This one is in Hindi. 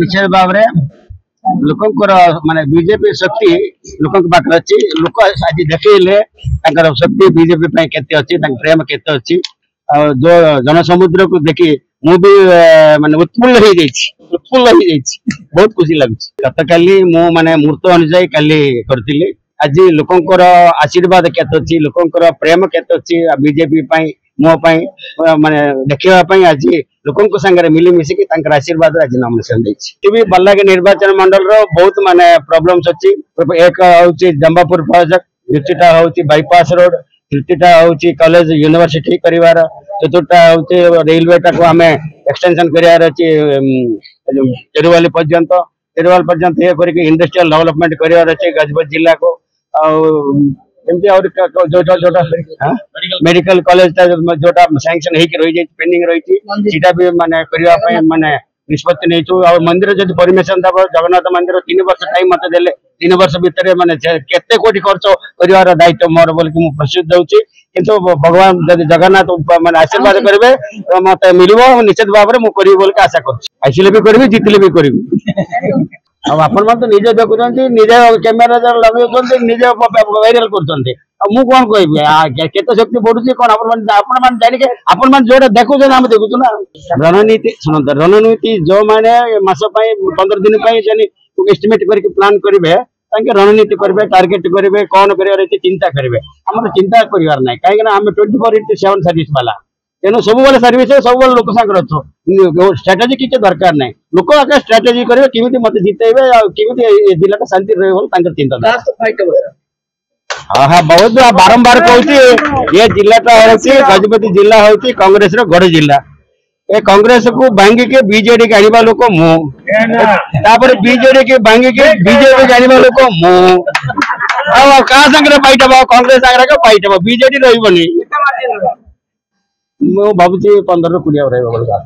निश्चित भाव में लोकंर माने बीजेपी शक्ति लोक पाखे अच्छी लोक आज देखले शक्ति बीजेपी केते अच्छी प्रेम केते अच्छी जो जनसमुद्र को देखी मु भी माने उत्फुल्ल हो बहुत खुशी लगुच गत काली मु माने मुहूर्त अनुसार काली करथिली आज लोकंर आशीर्वाद केते अच्छी लोकंर प्रेम केते अच्छी बीजेपी मो माने देखा आज लोक संगे मिलमिशिकी आशीर्वाद आज नॉमिनेशन देवी बल्लागी निर्वाचन मंडल बहुत माने प्रॉब्लम्स अच्छी एक हूँ जंबापुर प्रोजेक्ट द्वितीयटा हूँ बाईपास रोड तृतीयटा हूँ कॉलेज यूनिवर्सिटी कर चतुर्था हूँ रेलवे टाक आम एक्सटेंशन कर चेरुवाली पर्यंत ये करके इंडस्ट्रियल डेवलपमेंट कर गजपत जिला को मेडिकल कॉलेज जोटा सैंक्शन रही पेंडिंग रही भी माने माने निष्पत्ति नहीं मंदिर जब परमिशन दब जगन्नाथ मंदिर 3 वर्ष टाइम मत देले 3 वर्ष भितर माने केते कोटी खर्च कर दायित्व मोर बोल कि प्रस्तुत दूसरी किंतु भगवान जब जगन्नाथ माने आशीर्वाद करेंगे मत मिल निश्चित भाव में मुझे बोल आशा कर भी करी जितले भी करी आपण तो निजे देखुं निजे कैमेरा लगे निजे वायरल कर कौन कह केते शक्ति बढ़ुची कौन आपण जानिके आपण मान जोटा देखुन आम देखुचु ना रणनीति सुनत रणनीति जो माने मास 15 दिन एस्टिमेट करके प्लान करेंगे रणनीति करेंगे टार्गेट करेंगे कौन कर चिंता करेंगे आम चिंता करार ना कहीं आम 24/7 सर्विस वाला तेणु सब सर्विस सब लोक सागर अच्छो स्ट्राटेजी किसी दरकार ना लोक आगे स्ट्राटेजी करेंगे किमी मत जितेबे किमी जिला शांति रही चिंता हाँ हाँ बहुत बारंबार कहूँ ये जिलाटा हूँ गजपति जिला हूँ कांग्रेस गढ़ जिला ए कांग्रेस को भांगी के बीजेडी के आने लोक मुझे बीजेडी के भांगी के बीजेपी के आने लोक मुझे क्या संगे फाइट हम कांग्रेस आगे फाइट हम बीजेडी रही भावुँ 15 ରୁ 20 रहा